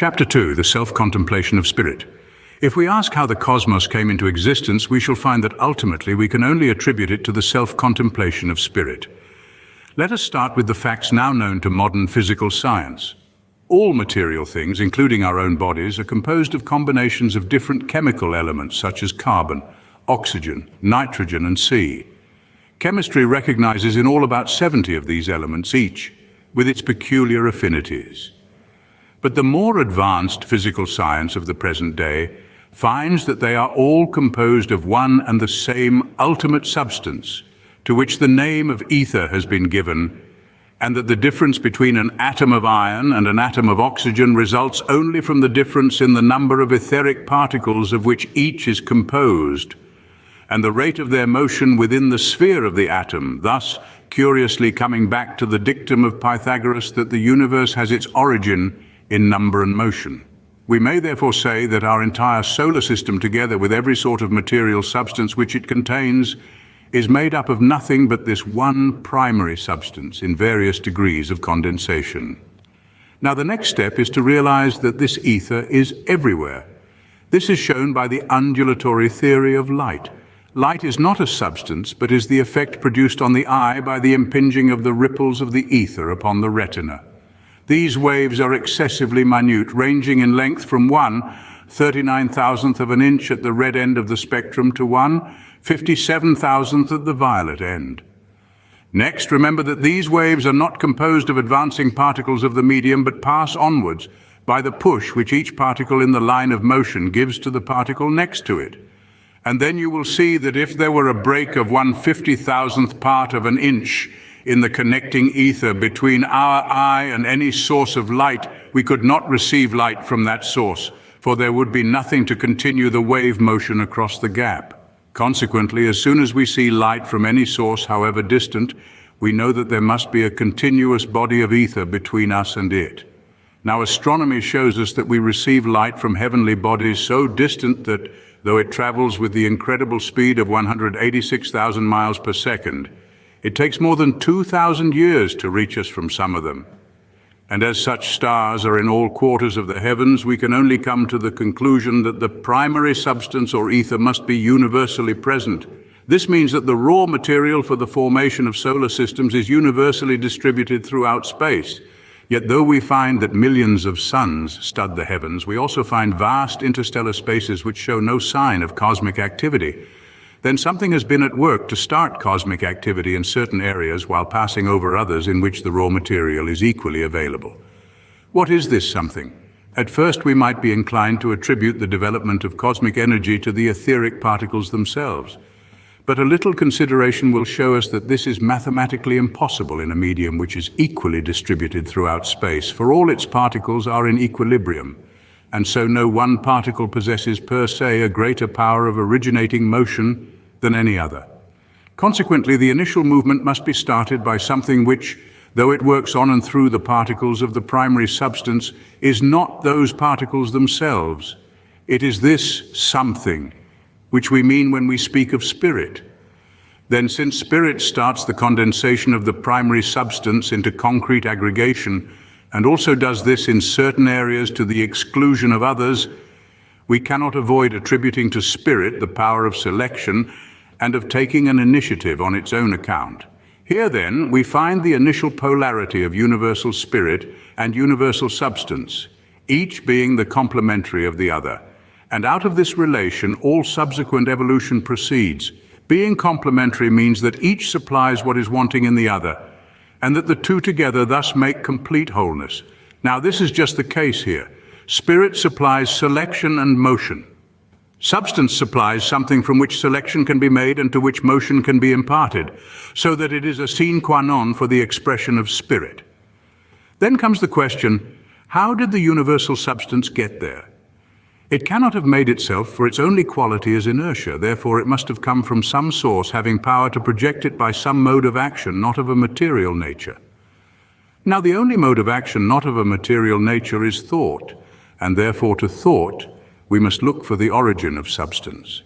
Chapter 2, the self-contemplation of spirit. If we ask how the cosmos came into existence, we shall find that ultimately we can only attribute it to the self-contemplation of spirit. Let us start with the facts now known to modern physical science. All material things, including our own bodies, are composed of combinations of different chemical elements such as carbon, oxygen, nitrogen, and C. Chemistry recognizes in all about 70 of these elements each, with its peculiar affinities. But the more advanced physical science of the present day finds that they are all composed of one and the same ultimate substance, to which the name of ether has been given, and that the difference between an atom of iron and an atom of oxygen results only from the difference in the number of etheric particles of which each is composed, and the rate of their motion within the sphere of the atom, thus curiously coming back to the dictum of Pythagoras that the universe has its origin in number and motion. We may therefore say that our entire solar system, together with every sort of material substance which it contains, is made up of nothing but this one primary substance in various degrees of condensation. Now the next step is to realize that this ether is everywhere. This is shown by the undulatory theory of light. Light is not a substance, but is the effect produced on the eye by the impinging of the ripples of the ether upon the retina. These waves are excessively minute, ranging in length from 1/39,000th of an inch at the red end of the spectrum to 1/57,000th at the violet end. Next, remember that these waves are not composed of advancing particles of the medium, but pass onwards by the push which each particle in the line of motion gives to the particle next to it. And then you will see that if there were a break of 1/50,000th part of an inch in the connecting ether between our eye and any source of light, we could not receive light from that source, for there would be nothing to continue the wave motion across the gap. Consequently, as soon as we see light from any source, however distant, we know that there must be a continuous body of ether between us and it. Now, astronomy shows us that we receive light from heavenly bodies so distant that, though it travels with the incredible speed of 186,000 miles per second, it takes more than 2,000 years to reach us from some of them. And as such stars are in all quarters of the heavens, we can only come to the conclusion that the primary substance or ether must be universally present. This means that the raw material for the formation of solar systems is universally distributed throughout space. Yet though we find that millions of suns stud the heavens, we also find vast interstellar spaces which show no sign of cosmic activity. Then something has been at work to start cosmic activity in certain areas while passing over others in which the raw material is equally available. What is this something? At first, we might be inclined to attribute the development of cosmic energy to the etheric particles themselves. But a little consideration will show us that this is mathematically impossible in a medium which is equally distributed throughout space, for all its particles are in equilibrium. And so no one particle possesses per se a greater power of originating motion than any other. Consequently, the initial movement must be started by something which, though it works on and through the particles of the primary substance, is not those particles themselves. It is this something, which we mean when we speak of spirit. Then, since spirit starts the condensation of the primary substance into concrete aggregation, and also does this in certain areas to the exclusion of others, we cannot avoid attributing to spirit the power of selection and of taking an initiative on its own account. Here then, we find the initial polarity of universal spirit and universal substance, each being the complementary of the other. And out of this relation, all subsequent evolution proceeds. Being complementary means that each supplies what is wanting in the other, and that the two together thus make complete wholeness. Now, this is just the case here. Spirit supplies selection and motion. Substance supplies something from which selection can be made and to which motion can be imparted, so that it is a sine qua non for the expression of spirit. Then comes the question, how did the universal substance get there? It cannot have made itself, for its only quality is inertia. Therefore, it must have come from some source having power to project it by some mode of action, not of a material nature. Now, the only mode of action not of a material nature is thought, and therefore to thought we must look for the origin of substance.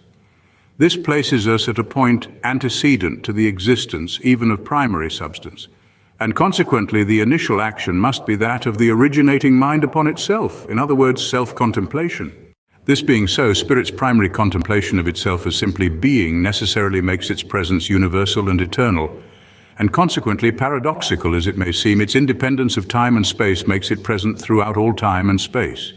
This places us at a point antecedent to the existence even of primary substance. And consequently, the initial action must be that of the originating mind upon itself, in other words, self-contemplation. This being so, Spirit's primary contemplation of itself as simply being necessarily makes its presence universal and eternal, and consequently, paradoxical as it may seem, its independence of time and space makes it present throughout all time and space.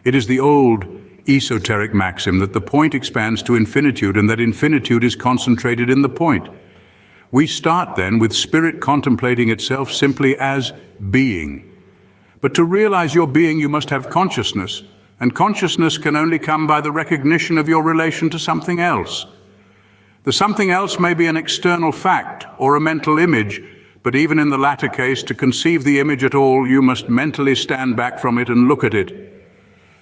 It is the old, esoteric maxim that the point expands to infinitude and that infinitude is concentrated in the point. We start then with Spirit contemplating itself simply as being. But to realize your being, you must have consciousness, and consciousness can only come by the recognition of your relation to something else. The something else may be an external fact or a mental image, but even in the latter case, to conceive the image at all, you must mentally stand back from it and look at it.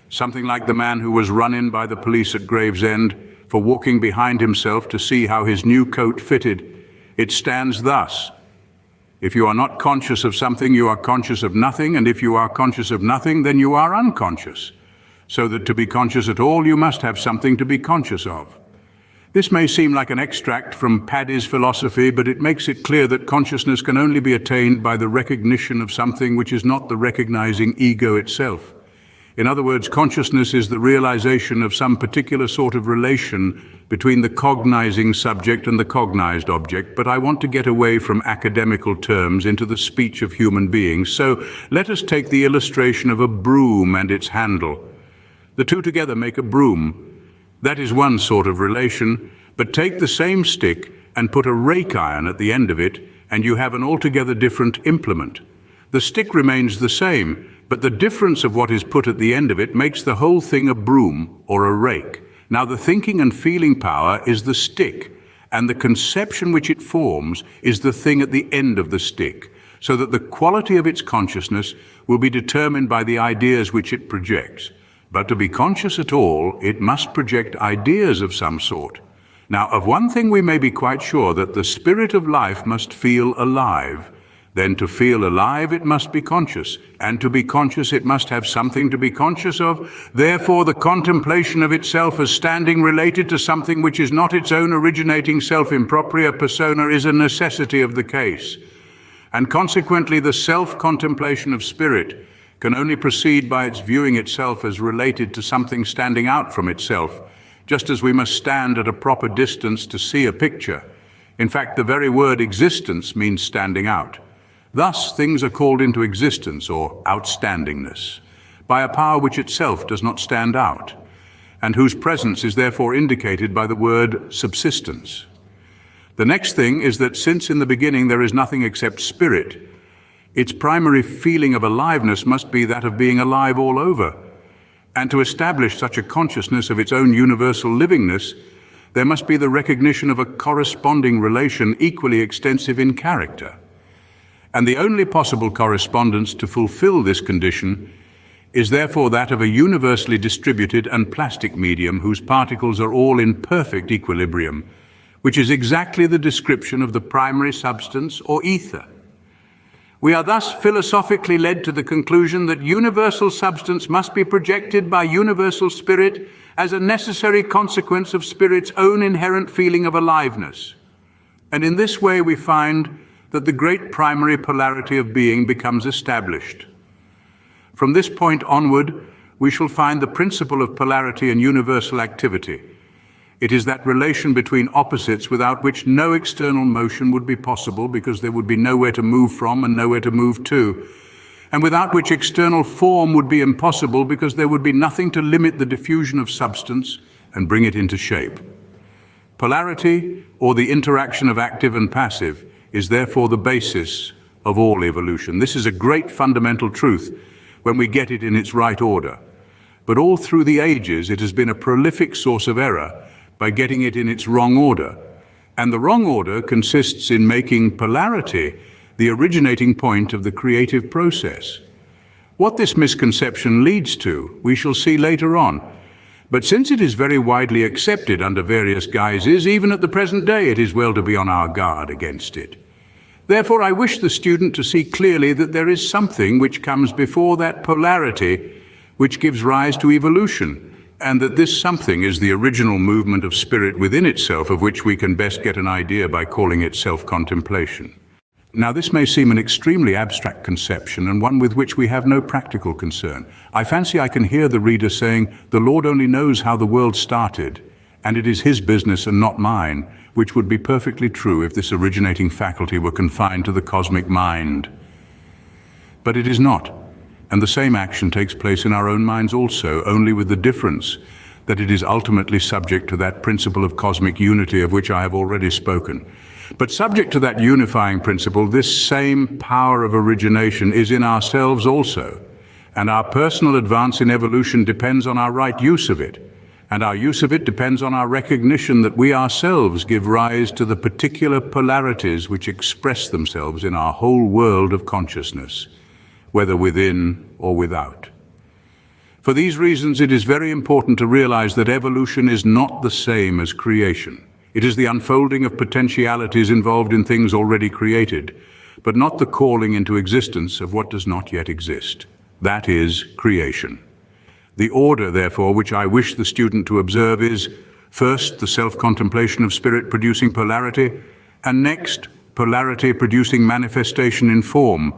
Something like the man who was run in by the police at Gravesend for walking behind himself to see how his new coat fitted. It stands thus: if you are not conscious of something, you are conscious of nothing, and if you are conscious of nothing, then you are unconscious. So that to be conscious at all, you must have something to be conscious of. This may seem like an extract from Paddy's philosophy, but it makes it clear that consciousness can only be attained by the recognition of something which is not the recognizing ego itself. In other words, consciousness is the realization of some particular sort of relation between the cognizing subject and the cognized object, but I want to get away from academical terms into the speech of human beings, so let us take the illustration of a broom and its handle. The two together make a broom. That is one sort of relation, but take the same stick and put a rake iron at the end of it, and you have an altogether different implement. The stick remains the same, but the difference of what is put at the end of it makes the whole thing a broom or a rake. Now, the thinking and feeling power is the stick, and the conception which it forms is the thing at the end of the stick, so that the quality of its consciousness will be determined by the ideas which it projects. But to be conscious at all, it must project ideas of some sort. Now, of one thing we may be quite sure, that the spirit of life must feel alive. Then to feel alive, it must be conscious, and to be conscious, it must have something to be conscious of. Therefore, the contemplation of itself as standing related to something which is not its own originating self in propria persona is a necessity of the case. And consequently, the self-contemplation of spirit can only proceed by its viewing itself as related to something standing out from itself, just as we must stand at a proper distance to see a picture. In fact, the very word existence means standing out. Thus, things are called into existence, or outstandingness, by a power which itself does not stand out, and whose presence is therefore indicated by the word subsistence. The next thing is that since in the beginning there is nothing except spirit, its primary feeling of aliveness must be that of being alive all over. And to establish such a consciousness of its own universal livingness, there must be the recognition of a corresponding relation equally extensive in character. And the only possible correspondence to fulfill this condition is therefore that of a universally distributed and plastic medium whose particles are all in perfect equilibrium, which is exactly the description of the primary substance or ether. We are thus philosophically led to the conclusion that universal substance must be projected by universal spirit as a necessary consequence of spirit's own inherent feeling of aliveness. And in this way we find that the great primary polarity of being becomes established. From this point onward, we shall find the principle of polarity and universal activity. It is that relation between opposites without which no external motion would be possible, because there would be nowhere to move from and nowhere to move to, and without which external form would be impossible, because there would be nothing to limit the diffusion of substance and bring it into shape. Polarity, or the interaction of active and passive, is therefore the basis of all evolution. This is a great fundamental truth when we get it in its right order. But all through the ages, it has been a prolific source of error by getting it in its wrong order. And the wrong order consists in making polarity the originating point of the creative process. What this misconception leads to, we shall see later on. But since it is very widely accepted under various guises, even at the present day, it is well to be on our guard against it. Therefore, I wish the student to see clearly that there is something which comes before that polarity which gives rise to evolution, and that this something is the original movement of spirit within itself, of which we can best get an idea by calling it self-contemplation. Now, this may seem an extremely abstract conception and one with which we have no practical concern. I fancy I can hear the reader saying, "The Lord only knows how the world started, and it is His business and not mine," which would be perfectly true if this originating faculty were confined to the cosmic mind. But it is not, and the same action takes place in our own minds also, only with the difference that it is ultimately subject to that principle of cosmic unity of which I have already spoken. But subject to that unifying principle, this same power of origination is in ourselves also, and our personal advance in evolution depends on our right use of it, and our use of it depends on our recognition that we ourselves give rise to the particular polarities which express themselves in our whole world of consciousness, whether within or without. For these reasons, it is very important to realize that evolution is not the same as creation. It is the unfolding of potentialities involved in things already created, but not the calling into existence of what does not yet exist. That is creation. The order, therefore, which I wish the student to observe is, first, the self-contemplation of spirit producing polarity, and next, polarity producing manifestation in form,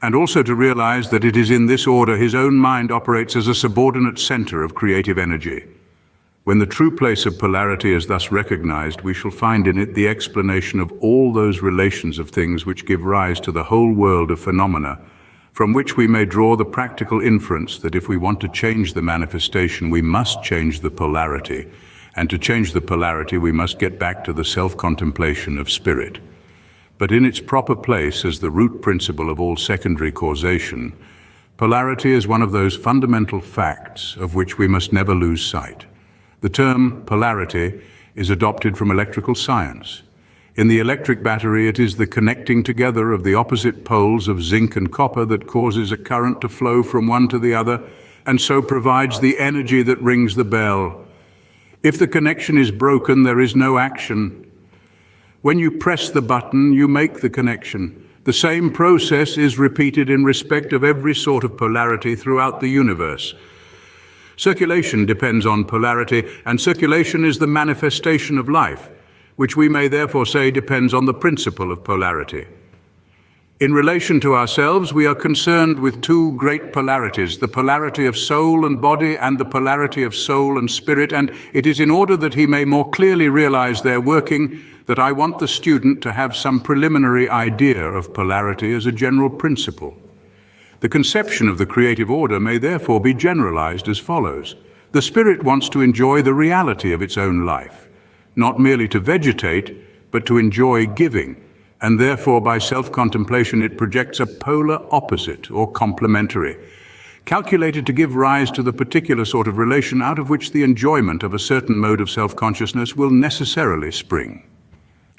and also to realize that it is in this order his own mind operates as a subordinate center of creative energy. When the true place of polarity is thus recognized, we shall find in it the explanation of all those relations of things which give rise to the whole world of phenomena, from which we may draw the practical inference that if we want to change the manifestation, we must change the polarity, and to change the polarity, we must get back to the self-contemplation of spirit. But in its proper place as the root principle of all secondary causation, polarity is one of those fundamental facts of which we must never lose sight. The term polarity is adopted from electrical science. In the electric battery, it is the connecting together of the opposite poles of zinc and copper that causes a current to flow from one to the other, and so provides the energy that rings the bell. If the connection is broken, there is no action. When you press the button, you make the connection. The same process is repeated in respect of every sort of polarity throughout the universe. Circulation depends on polarity, and circulation is the manifestation of life, which we may therefore say depends on the principle of polarity. In relation to ourselves, we are concerned with two great polarities, the polarity of soul and body and the polarity of soul and spirit, and it is in order that he may more clearly realize their working that I want the student to have some preliminary idea of polarity as a general principle. The conception of the creative order may therefore be generalized as follows. The spirit wants to enjoy the reality of its own life, not merely to vegetate, but to enjoy giving, and therefore by self-contemplation it projects a polar opposite or complementary, calculated to give rise to the particular sort of relation out of which the enjoyment of a certain mode of self-consciousness will necessarily spring.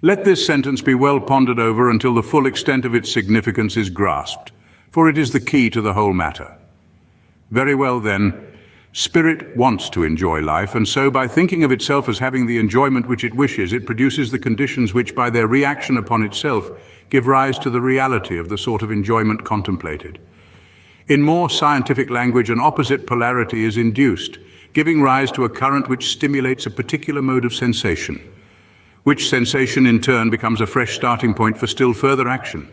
Let this sentence be well pondered over until the full extent of its significance is grasped, for it is the key to the whole matter. Very well then, spirit wants to enjoy life, and so by thinking of itself as having the enjoyment which it wishes, it produces the conditions which by their reaction upon itself give rise to the reality of the sort of enjoyment contemplated. In more scientific language, an opposite polarity is induced, giving rise to a current which stimulates a particular mode of sensation, which sensation in turn becomes a fresh starting point for still further action.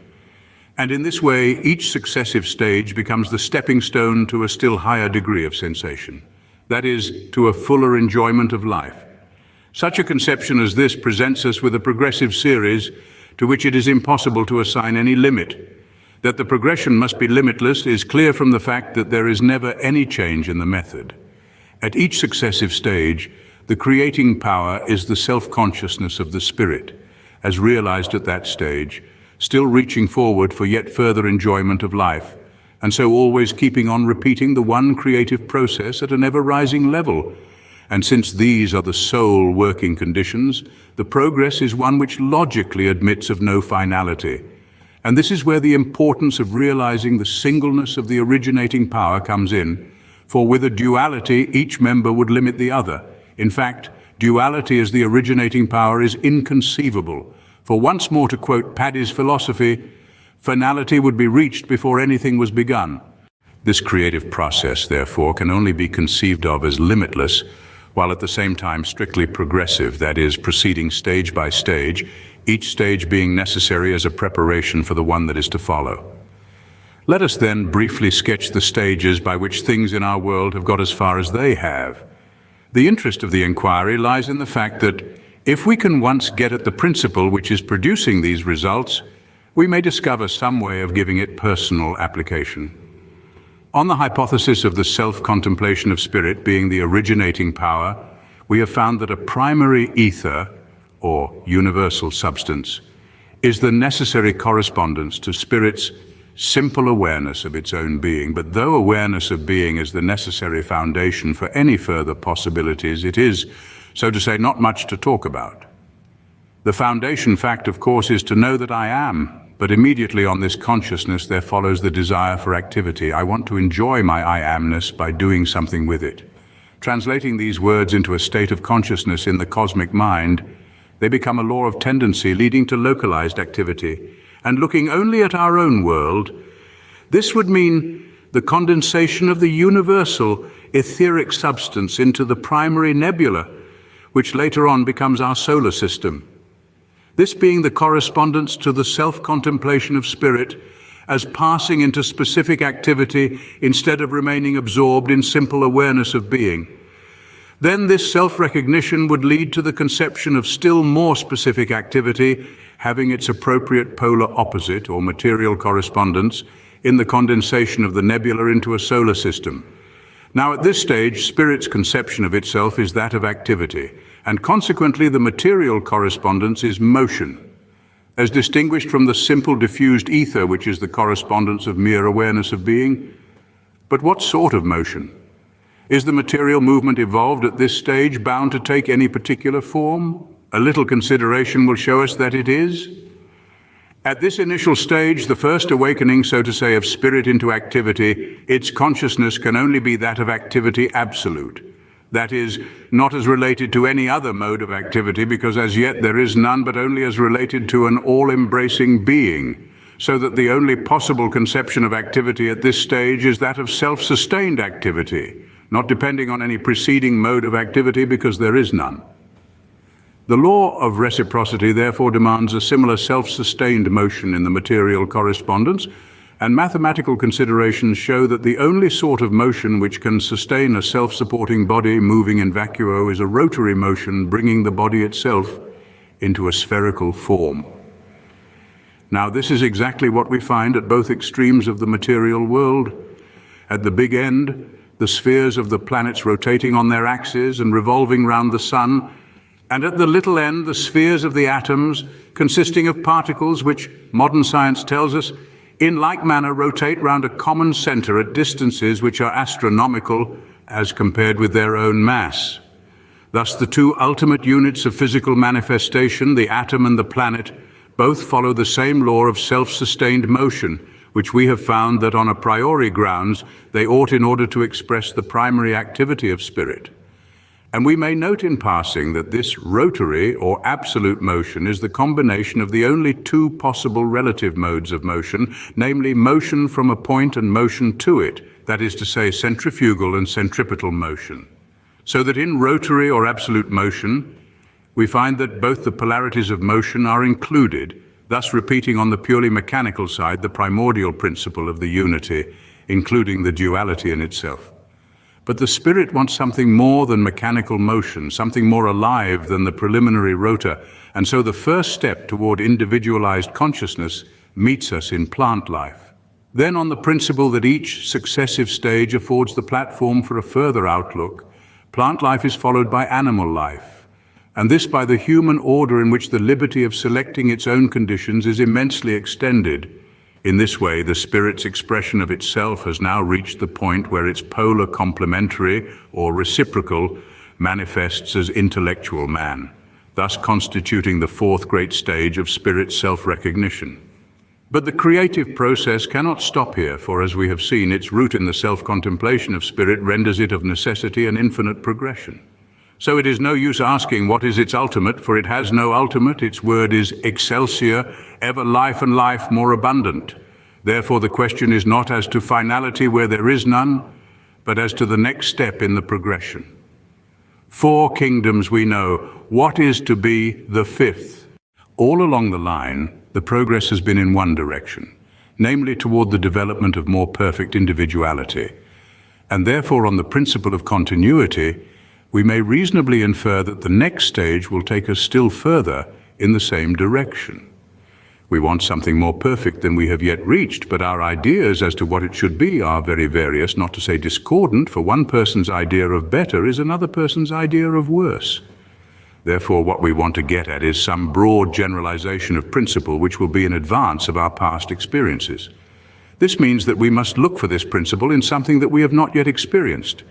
And in this way, each successive stage becomes the stepping stone to a still higher degree of sensation, that is, to a fuller enjoyment of life. Such a conception as this presents us with a progressive series to which it is impossible to assign any limit. That the progression must be limitless is clear from the fact that there is never any change in the method. At each successive stage, the creating power is the self-consciousness of the spirit, as realized at that stage, still reaching forward for yet further enjoyment of life, and so always keeping on repeating the one creative process at an ever-rising level. And since these are the sole working conditions, the progress is one which logically admits of no finality. And this is where the importance of realizing the singleness of the originating power comes in, for with a duality, each member would limit the other. In fact, duality as the originating power is inconceivable, for once more to quote Paddy's philosophy, finality would be reached before anything was begun. This creative process, therefore, can only be conceived of as limitless, while at the same time strictly progressive, that is, proceeding stage by stage, each stage being necessary as a preparation for the one that is to follow. Let us then briefly sketch the stages by which things in our world have got as far as they have. The interest of the inquiry lies in the fact that if we can once get at the principle which is producing these results, we may discover some way of giving it personal application. On the hypothesis of the self-contemplation of spirit being the originating power, we have found that a primary ether, or universal substance, is the necessary correspondence to spirit's simple awareness of its own being. But though awareness of being is the necessary foundation for any further possibilities, it is, so to say, not much to talk about. The foundation fact, of course, is to know that I am, but immediately on this consciousness there follows the desire for activity. I want to enjoy my I amness by doing something with it. Translating these words into a state of consciousness in the cosmic mind, they become a law of tendency leading to localized activity. And looking only at our own world, this would mean the condensation of the universal etheric substance into the primary nebula, which later on becomes our solar system. This being the correspondence to the self-contemplation of spirit as passing into specific activity instead of remaining absorbed in simple awareness of being. Then this self-recognition would lead to the conception of still more specific activity having its appropriate polar opposite or material correspondence in the condensation of the nebula into a solar system. Now at this stage, spirit's conception of itself is that of activity, and consequently the material correspondence is motion, as distinguished from the simple diffused ether, which is the correspondence of mere awareness of being. But what sort of motion? Is the material movement evolved at this stage bound to take any particular form? A little consideration will show us that it is. At this initial stage, the first awakening, so to say, of spirit into activity, its consciousness can only be that of activity absolute. That is, not as related to any other mode of activity, because as yet there is none, but only as related to an all-embracing being, so that the only possible conception of activity at this stage is that of self-sustained activity, not depending on any preceding mode of activity, because there is none. The law of reciprocity therefore demands a similar self-sustained motion in the material correspondence, and mathematical considerations show that the only sort of motion which can sustain a self-supporting body moving in vacuo is a rotary motion, bringing the body itself into a spherical form. Now, this is exactly what we find at both extremes of the material world. At the big end, the spheres of the planets rotating on their axes and revolving round the sun, and at the little end, the spheres of the atoms, consisting of particles which, modern science tells us, in like manner rotate round a common center at distances which are astronomical as compared with their own mass. Thus, the two ultimate units of physical manifestation, the atom and the planet, both follow the same law of self-sustained motion, which we have found that on a priori grounds they ought in order to express the primary activity of spirit. And we may note in passing that this rotary or absolute motion is the combination of the only two possible relative modes of motion, namely motion from a point and motion to it, that is to say centrifugal and centripetal motion. So that in rotary or absolute motion, we find that both the polarities of motion are included, thus repeating on the purely mechanical side the primordial principle of the unity, including the duality in itself. But the spirit wants something more than mechanical motion, something more alive than the preliminary rotor, and so the first step toward individualized consciousness meets us in plant life. Then, on the principle that each successive stage affords the platform for a further outlook, plant life is followed by animal life, and this by the human order in which the liberty of selecting its own conditions is immensely extended. In this way, the spirit's expression of itself has now reached the point where its polar complementary or reciprocal manifests as intellectual man, thus constituting the fourth great stage of spirit self-recognition. But the creative process cannot stop here, for as we have seen, its root in the self-contemplation of spirit renders it of necessity an infinite progression. So it is no use asking what is its ultimate, for it has no ultimate. Its word is excelsior, ever life and life more abundant. Therefore the question is not as to finality where there is none, but as to the next step in the progression. 4 kingdoms we know. What is to be the 5th? All along the line, the progress has been in one direction, namely toward the development of more perfect individuality. And therefore, on the principle of continuity, we may reasonably infer that the next stage will take us still further in the same direction. We want something more perfect than we have yet reached, but our ideas as to what it should be are very various, not to say discordant, for one person's idea of better is another person's idea of worse. Therefore, what we want to get at is some broad generalization of principle which will be in advance of our past experiences. This means that we must look for this principle in something that we have not yet experienced.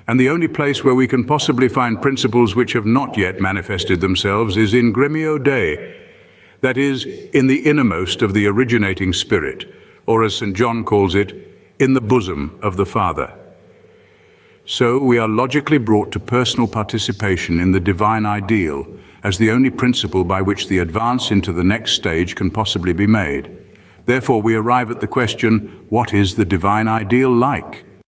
And the only place where we can possibly find principles which have not yet manifested themselves is in Gremio Dei, that is, in the innermost of the originating spirit, or as St. John calls it, in the bosom of the Father. So we are logically brought to personal participation in the divine ideal as the only principle by which the advance into the next stage can possibly be made. Therefore, we arrive at the question, what is the divine ideal like?